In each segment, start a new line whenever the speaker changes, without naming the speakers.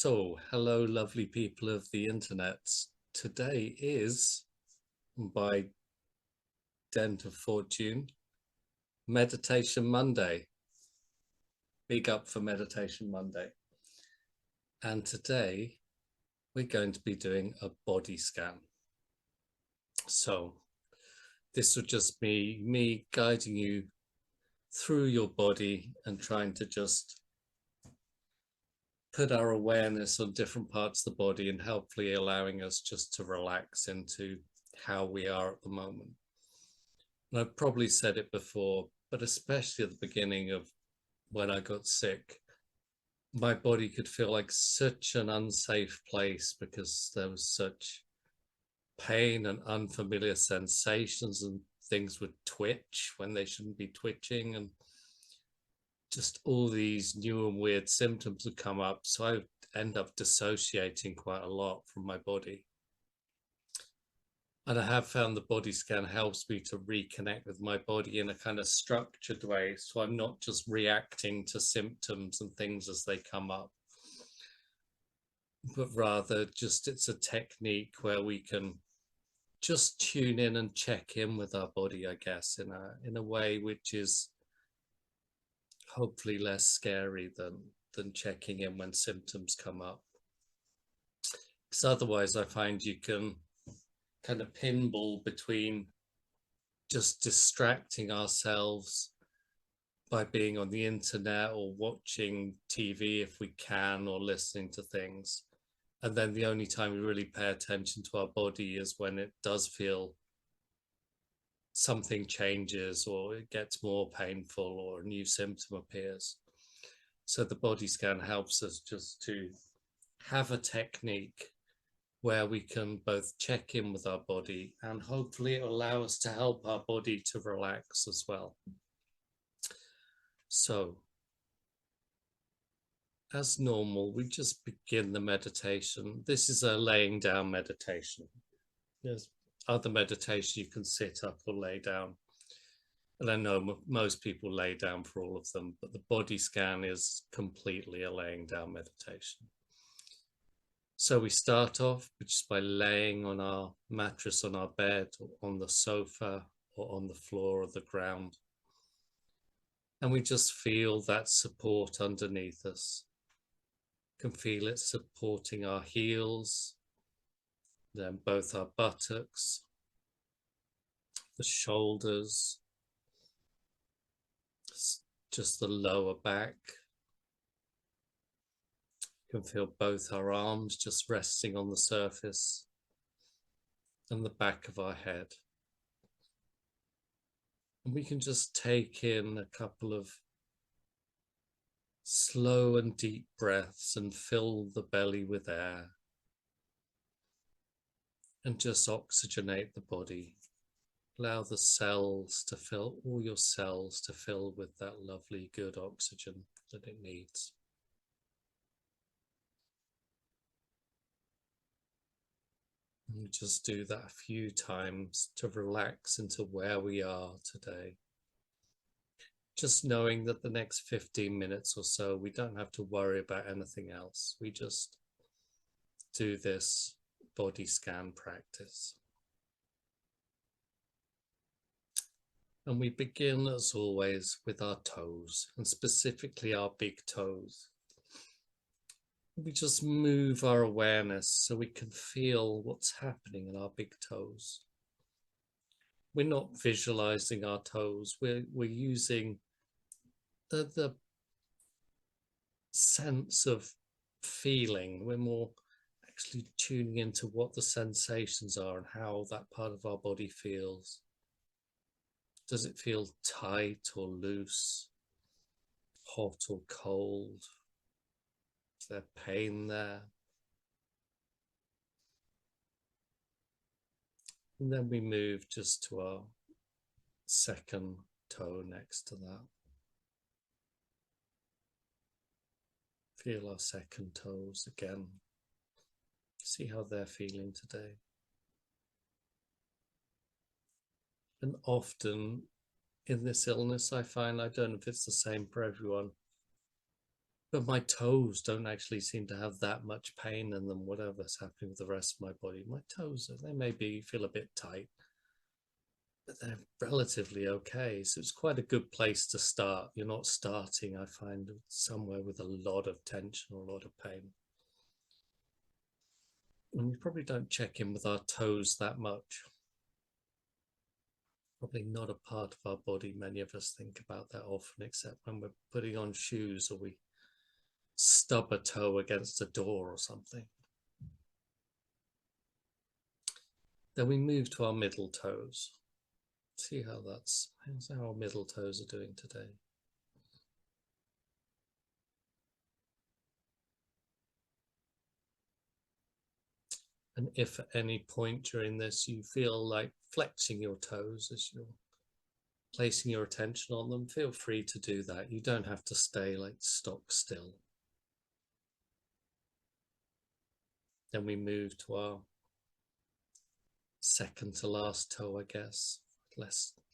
Hello, lovely people of the internet. Today is, by dint of fortune, Meditation Monday. Big up for Meditation Monday. And today we're going to be doing a body scan. So this will just be me guiding you through your body and trying to just put our awareness on different parts of the body and hopefully allowing us just to relax into how we are at the moment. And I've probably said it before, but especially at the beginning of when I got sick, my body could feel like such an unsafe place because there was such pain and unfamiliar sensations, and things would twitch when they shouldn't be twitching, and just all these new and weird symptoms would come up. So I end up dissociating quite a lot from my body. And I have found the body scan helps me to reconnect with my body in a kind of structured way. So I'm not just reacting to symptoms and things as they come up, but rather just it's a technique where we can just tune in and check in with our body, I guess, in a way which is hopefully less scary than checking in when symptoms come up. Because otherwise I find you can kind of pinball between just distracting ourselves by being on the internet or watching TV if we can, or listening to things. And then the only time we really pay attention to our body is when it does feel something changes, or it gets more painful, or a new symptom appears. So the body scan helps us just to have a technique where we can both check in with our body and hopefully it will allow us to help our body to relax as well. So, as normal, we just begin the meditation. This is a laying down meditation. There's other meditation you can sit up or lay down. And I know most people lay down for all of them, but the body scan is completely a laying down meditation. So we start off just by laying on our mattress on our bed, or on the sofa, or on the floor or the ground. And we just feel that support underneath us. You can feel it supporting our heels, then both our buttocks, the shoulders, just the lower back. You can feel both our arms just resting on the surface, and the back of our head. And we can just take in a couple of slow and deep breaths and fill the belly with air, and just oxygenate the body. Allow the cells to fill, all your cells to fill with that lovely, good oxygen that it needs. And just do that a few times to relax into where we are today. Just knowing that the next 15 minutes or so, we don't have to worry about anything else. We just do this body scan practice. And we begin, as always, with our toes, and specifically our big toes. We just move our awareness so we can feel what's happening in our big toes. We're not visualizing our toes. We're using the sense of feeling. We're more actually tuning into what the sensations are and how that part of our body feels. Does it feel tight or loose, hot or cold? Is there pain there? And then we move just to our second toe next to that. Feel our second toes again. See how they're feeling today. And often in this illness, I find, I don't know if it's the same for everyone, but my toes don't actually seem to have that much pain in them, whatever's happening with the rest of my body. My toes, they maybe feel a bit tight, but they're relatively okay. So it's quite a good place to start. You're not starting, I find, somewhere with a lot of tension or a lot of pain. And we probably don't check in with our toes that much. Probably not a part of our body many of us think about that often, except when we're putting on shoes or we stub a toe against a door or something. Then we move to our middle toes. See how our middle toes are doing today. And if at any point during this you feel like flexing your toes as you're placing your attention on them, feel free to do that. You don't have to stay like stock still. Then we move to our second to last toe, I guess.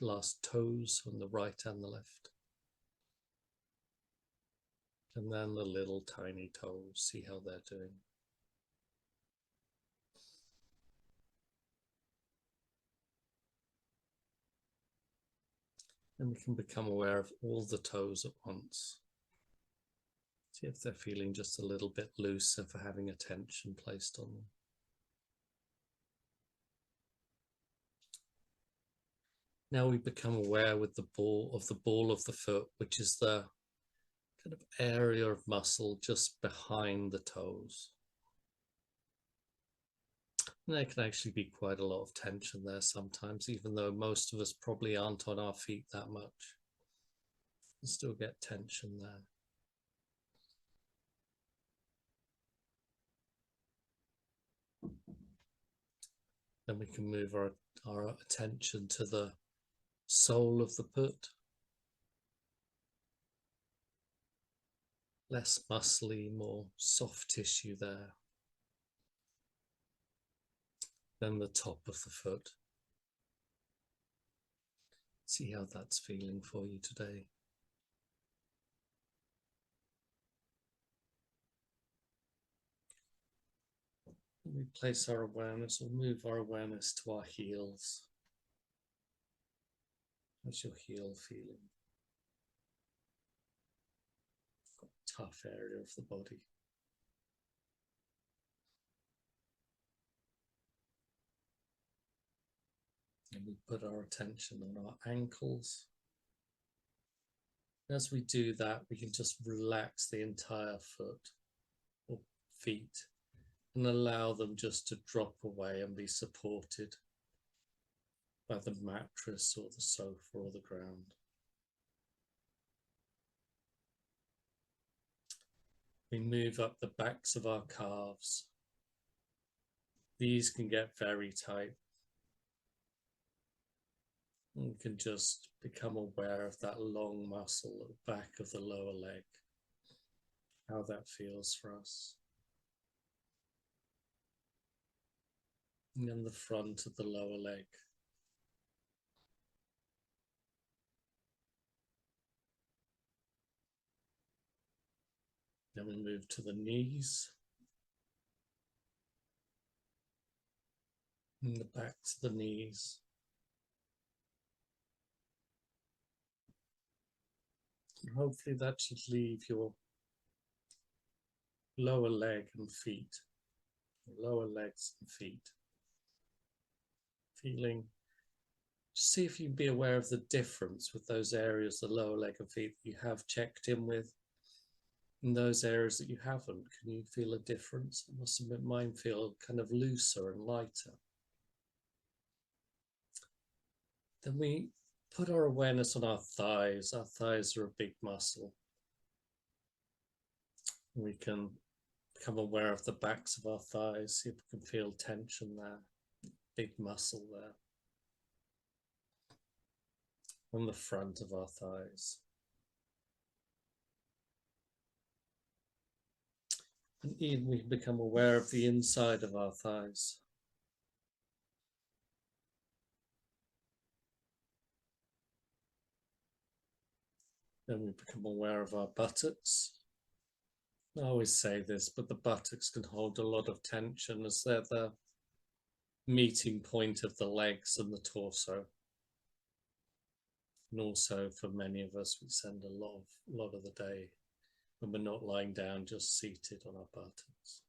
Last toes on the right and the left. And then the little tiny toes, see how they're doing. And we can become aware of all the toes at once. See if they're feeling just a little bit looser for having attention placed on them. Now we become aware with the ball of the foot, which is the kind of area of muscle just behind the toes. And there can actually be quite a lot of tension there sometimes, even though most of us probably aren't on our feet that much. You still get tension there. Then we can move our attention to the sole of the foot. Less muscly, more soft tissue there. Then the top of the foot. See how that's feeling for you today. We place our awareness or move our awareness to our heels. How's your heel feeling? Tough area of the body. And we put our attention on our ankles. As we do that, we can just relax the entire foot or feet and allow them just to drop away and be supported by the mattress or the sofa or the ground. We move up the backs of our calves. These can get very tight. And we can just become aware of that long muscle at the back of the lower leg, how that feels for us. And then the front of the lower leg. Then we move to the knees. And the backs of the knees. And hopefully that should leave your lower leg and feet, lower legs and feet. Feeling, see if you can be aware of the difference with those areas, the lower leg and feet that you have checked in with, and those areas that you haven't. Can you feel a difference? It must have mine feel kind of looser and lighter. Then we put our awareness on our thighs. Our thighs are a big muscle. We can become aware of the backs of our thighs, see if we can feel tension there, big muscle there. On the front of our thighs. And even we can become aware of the inside of our thighs. Then we become aware of our buttocks. I always say this, but the buttocks can hold a lot of tension as they're the meeting point of the legs and the torso. And also for many of us, we spend a lot of the day when we're not lying down, just seated on our buttocks.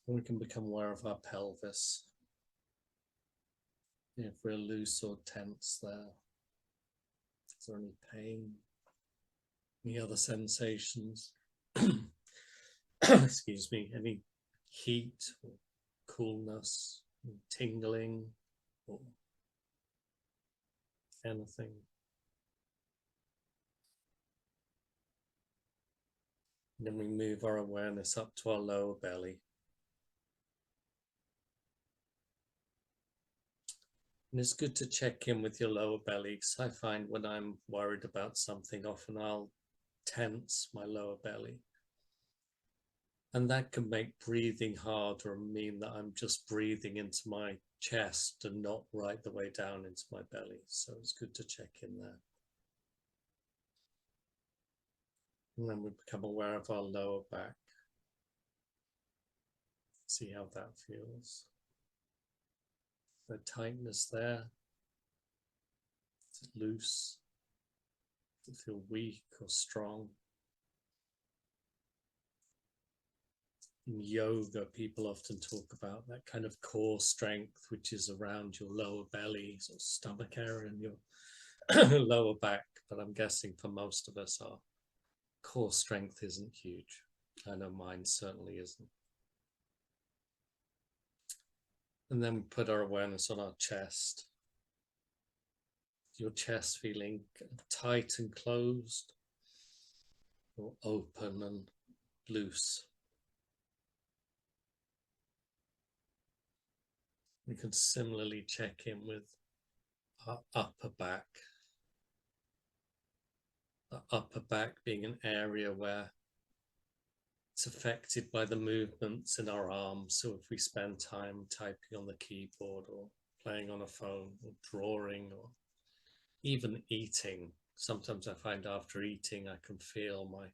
And we can become aware of our pelvis. If we're loose or tense there, is there any pain? Any other sensations? Excuse me, any heat or coolness, tingling, or anything? And then we move our awareness up to our lower belly. And it's good to check in with your lower belly, because I find when I'm worried about something, often I'll tense my lower belly. And that can make breathing harder and mean that I'm just breathing into my chest and not right the way down into my belly. So it's good to check in there. And then we become aware of our lower back. See how that feels. The tightness there. Is it loose? Does it feel weak or strong? In yoga, people often talk about that kind of core strength, which is around your lower belly, sort of stomach area and your lower back. But I'm guessing for most of us, our core strength isn't huge. I know mine certainly isn't. And then we put our awareness on our chest. Your chest feeling tight and closed, or open and loose. We can similarly check in with our upper back. The upper back being an area where it's affected by the movements in our arms. So if we spend time typing on the keyboard or playing on a phone or drawing or even eating, sometimes I find after eating I can feel my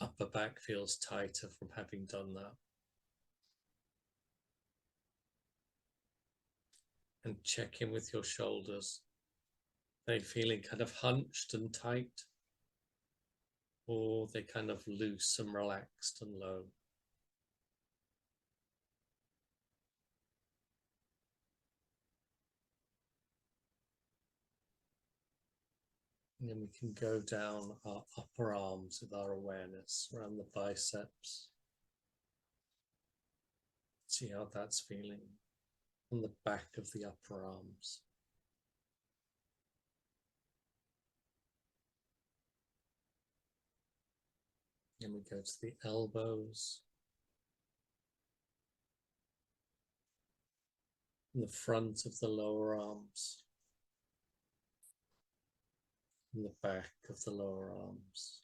upper back feels tighter from having done that. And check in with your shoulders. Are they feeling kind of hunched and tight? Or they kind of loose and relaxed and low? And then we can go down our upper arms with our awareness around the biceps. See how that's feeling on the back of the upper arms. And we go to the elbows, and the front of the lower arms, and the back of the lower arms.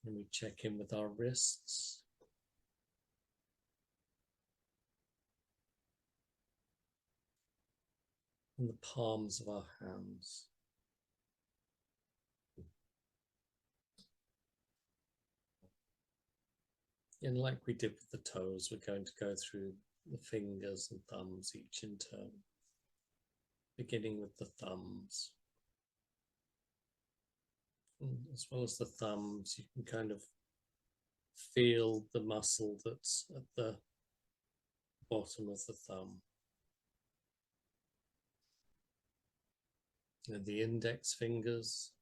And we check in with our wrists. And the palms of our hands. And like we did with the toes, we're going to go through the fingers and thumbs each in turn, beginning with the thumbs. And as well as the thumbs, you can kind of feel the muscle that's at the bottom of the thumb. And the index fingers,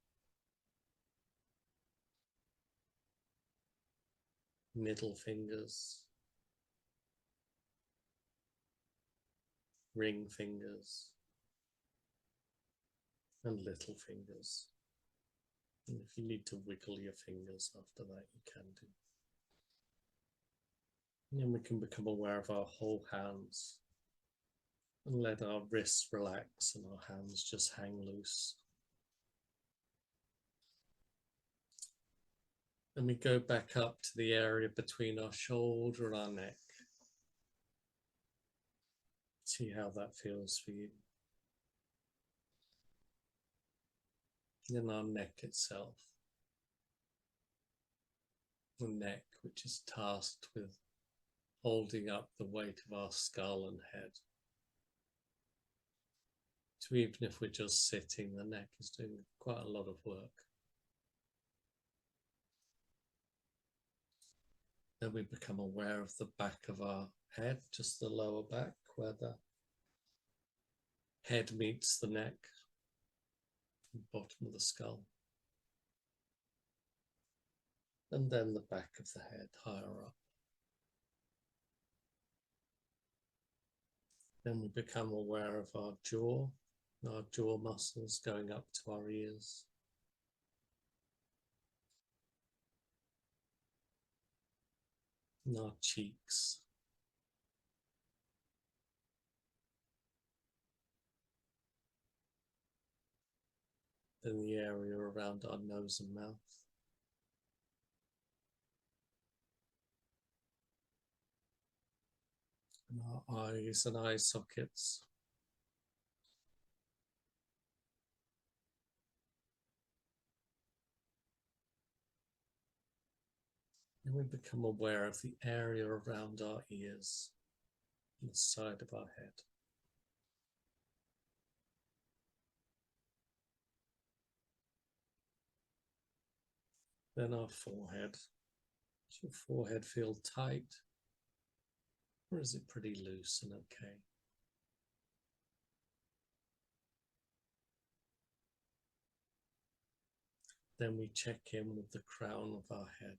middle fingers, ring fingers, and little fingers. And if you need to wiggle your fingers after that, you can do. And then we can become aware of our whole hands and let our wrists relax and our hands just hang loose. And we go back up to the area between our shoulder and our neck. See how that feels for you. Then our neck itself. The neck, which is tasked with holding up the weight of our skull and head. So even if we're just sitting, the neck is doing quite a lot of work. Then we become aware of the back of our head, just the lower back, where the head meets the neck, the bottom of the skull. And then the back of the head, higher up. Then we become aware of our jaw muscles going up to our ears. And our cheeks. Then the area around our nose and mouth. And our eyes and eye sockets. And we become aware of the area around our ears and the side of our head. Then our forehead. Does your forehead feel tight? Or is it pretty loose and okay? Then we check in with the crown of our head.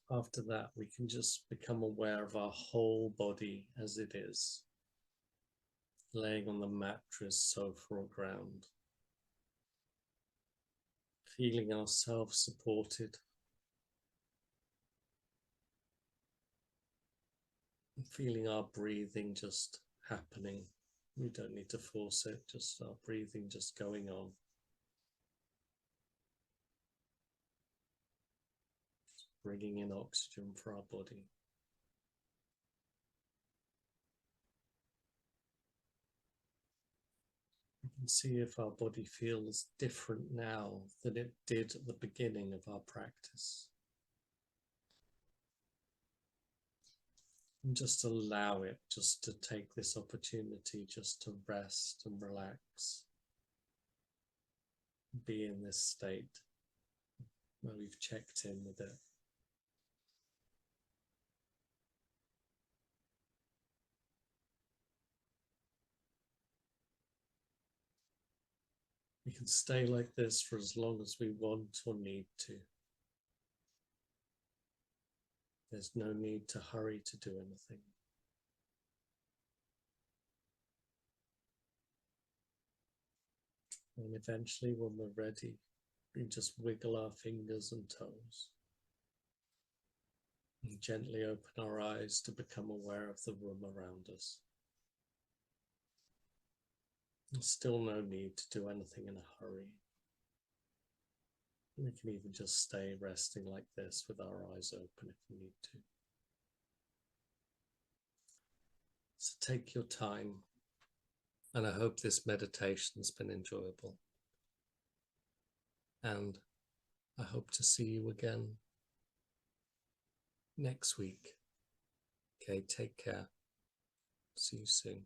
After that, we can just become aware of our whole body as it is, laying on the mattress, sofa, or ground, feeling ourselves supported, and feeling our breathing just happening. We don't need to force it, just our breathing just going on. Bringing in oxygen for our body. We can see if our body feels different now than it did at the beginning of our practice. And just allow it just to take this opportunity just to rest and relax. Be in this state where we've checked in with it. We can stay like this for as long as we want or need to. There's no need to hurry to do anything. And eventually, when we're ready, we just wiggle our fingers and toes. And gently open our eyes to become aware of the room around us. There's still no need to do anything in a hurry. We can even just stay resting like this with our eyes open if we need to. So take your time, and I hope this meditation's been enjoyable. And I hope to see you again next week. Okay, take care. See you soon.